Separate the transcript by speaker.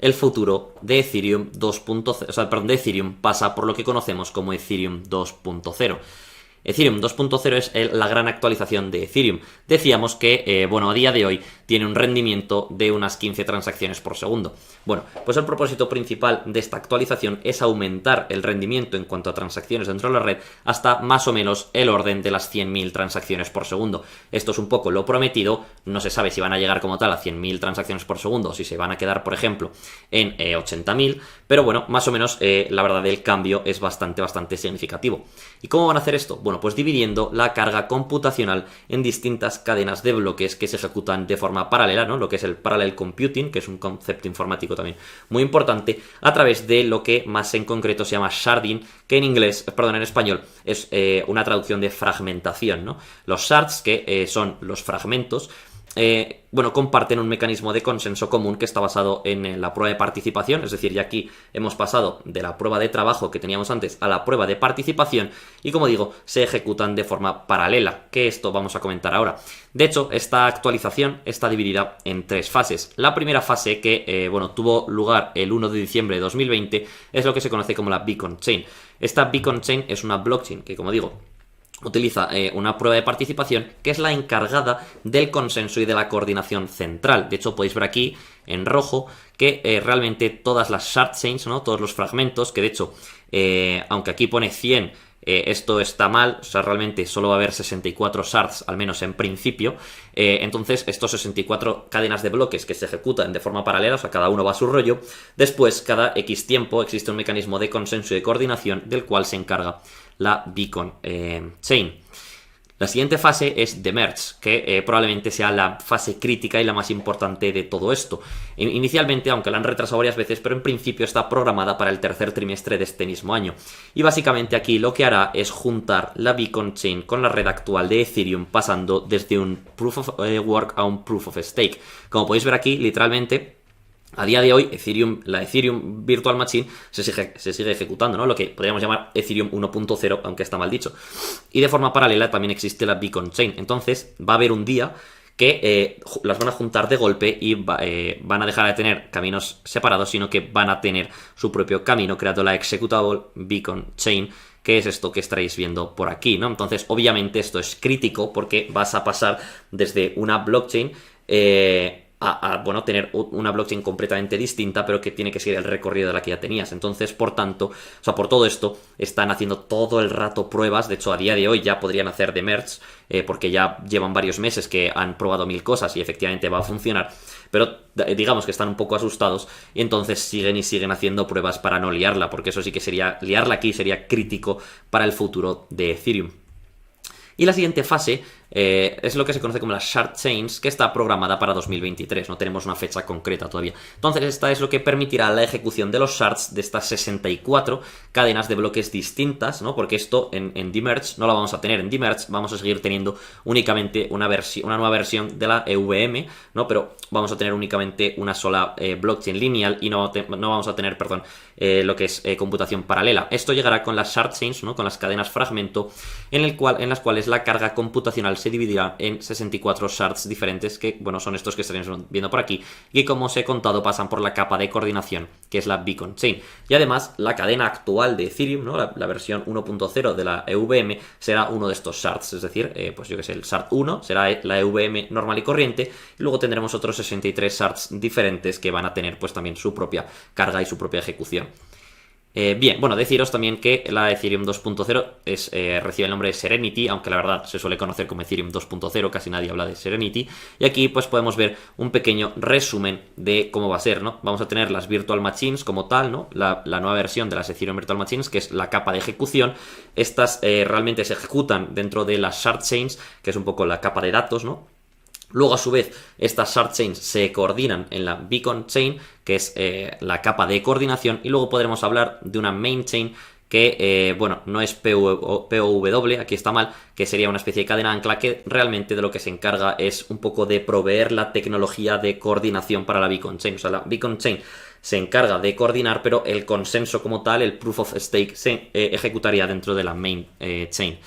Speaker 1: el futuro de Ethereum 2.0, o sea, perdón, de Ethereum pasa por lo que conocemos como Ethereum 2.0. Ethereum 2.0 es la gran actualización de Ethereum. Decíamos que, bueno, a día de hoy tiene un rendimiento de unas 15 transacciones por segundo. Bueno, pues el propósito principal de esta actualización es aumentar el rendimiento en cuanto a transacciones dentro de la red hasta más o menos el orden de las 100.000 transacciones por segundo. Esto es un poco lo prometido, no se sabe si van a llegar como tal a 100.000 transacciones por segundo o si se van a quedar, por ejemplo, en 80.000, pero bueno, más o menos la verdad del cambio es bastante significativo. ¿Y cómo van a hacer esto? Bueno, pues dividiendo la carga computacional en distintas cadenas de bloques que se ejecutan de forma paralela, ¿no? Lo que es el parallel computing, que es un concepto informático también muy importante, a través de lo que más en concreto se llama sharding, que en español es una traducción de fragmentación, ¿no? Los shards, que son los fragmentos, bueno, comparten un mecanismo de consenso común que está basado en la prueba de participación, es decir, ya aquí hemos pasado de la prueba de trabajo que teníamos antes a la prueba de participación y, como digo, se ejecutan de forma paralela, que esto vamos a comentar ahora. De hecho, esta actualización está dividida en 3 fases. La primera fase, que bueno, tuvo lugar el 1 de diciembre de 2020, es lo que se conoce como la Beacon Chain. Esta Beacon Chain es una blockchain que, como digo, utiliza una prueba de participación que es la encargada del consenso y de la coordinación central. De hecho, podéis ver aquí en rojo que realmente todas las shard chains, ¿no? Todos los fragmentos, que de hecho, aunque aquí pone 100, esto está mal, o sea, realmente solo va a haber 64 shards, al menos en principio. Entonces, estos 64 cadenas de bloques que se ejecutan de forma paralela, o sea, cada uno va a su rollo. Después, cada X tiempo, existe un mecanismo de consenso y de coordinación del cual se encarga la Beacon Chain. La siguiente fase es The Merge, que probablemente sea la fase crítica y la más importante de todo esto. Inicialmente, aunque la han retrasado varias veces, pero en principio está programada para el tercer trimestre de este mismo año. Y básicamente aquí lo que hará es juntar la Beacon Chain con la red actual de Ethereum, pasando desde un Proof of Work a un Proof of Stake. Como podéis ver aquí, literalmente, a día de hoy, la Ethereum Virtual Machine se sigue ejecutando, ¿no? Lo que podríamos llamar Ethereum 1.0, aunque está mal dicho. Y de forma paralela también existe la Beacon Chain. Entonces, va a haber un día que las van a juntar de golpe y van a dejar de tener caminos separados, sino que van a tener su propio camino, creando la Executable Beacon Chain, que es esto que estaréis viendo por aquí, ¿no? Entonces, obviamente, esto es crítico porque vas a pasar desde una blockchain bueno, tener una blockchain completamente distinta, pero que tiene que seguir el recorrido de la que ya tenías. Entonces, por tanto, o sea, por todo esto, están haciendo todo el rato pruebas. De hecho, a día de hoy ya podrían hacer de merge, porque ya llevan varios meses que han probado 1000 cosas y efectivamente va a funcionar. Pero digamos que están un poco asustados y entonces siguen haciendo pruebas para no liarla, porque eso sí que liarla aquí sería crítico para el futuro de Ethereum. Y la siguiente fase es lo que se conoce como las Shard Chains, que está programada para 2023. No tenemos una fecha concreta todavía. Entonces, esta es lo que permitirá la ejecución de los shards de estas 64 cadenas de bloques distintas, ¿no? Porque esto en Demerge no lo vamos a tener. En Demerge vamos a seguir teniendo únicamente una nueva versión de la EVM, ¿no? Pero vamos a tener únicamente una sola blockchain lineal y no vamos a tener, perdón, lo que es computación paralela. Esto llegará con las Shard Chains, ¿no? Con las cadenas fragmento, en las cuales la carga computacional se dividirá en 64 shards diferentes, que, bueno, son estos que estaréis viendo por aquí, y como os he contado, pasan por la capa de coordinación, que es la Beacon Chain. Y además, la cadena actual de Ethereum, ¿no? La versión 1.0 de la EVM, será uno de estos shards, es decir, pues yo que sé, el shard 1 será la EVM normal y corriente, y luego tendremos otros 63 shards diferentes que van a tener pues también su propia carga y su propia ejecución. Bien, bueno, deciros también que la Ethereum 2.0 recibe el nombre de Serenity, aunque la verdad se suele conocer como Ethereum 2.0, casi nadie habla de Serenity. Y aquí pues podemos ver un pequeño resumen de cómo va a ser, ¿no? Vamos a tener las Virtual Machines como tal, ¿no? La nueva versión de las Ethereum Virtual Machines, que es la capa de ejecución. Estas realmente se ejecutan dentro de las Shard Chains, que es un poco la capa de datos, ¿no? Luego, a su vez, estas Shard Chains se coordinan en la Beacon Chain, que es la capa de coordinación, y luego podremos hablar de una Main Chain que, bueno, no es POW, aquí está mal, que sería una especie de cadena ancla que realmente de lo que se encarga es un poco de proveer la tecnología de coordinación para la Beacon Chain. O sea, la Beacon Chain se encarga de coordinar, pero el consenso como tal, el Proof of Stake, se ejecutaría dentro de la Main Chain.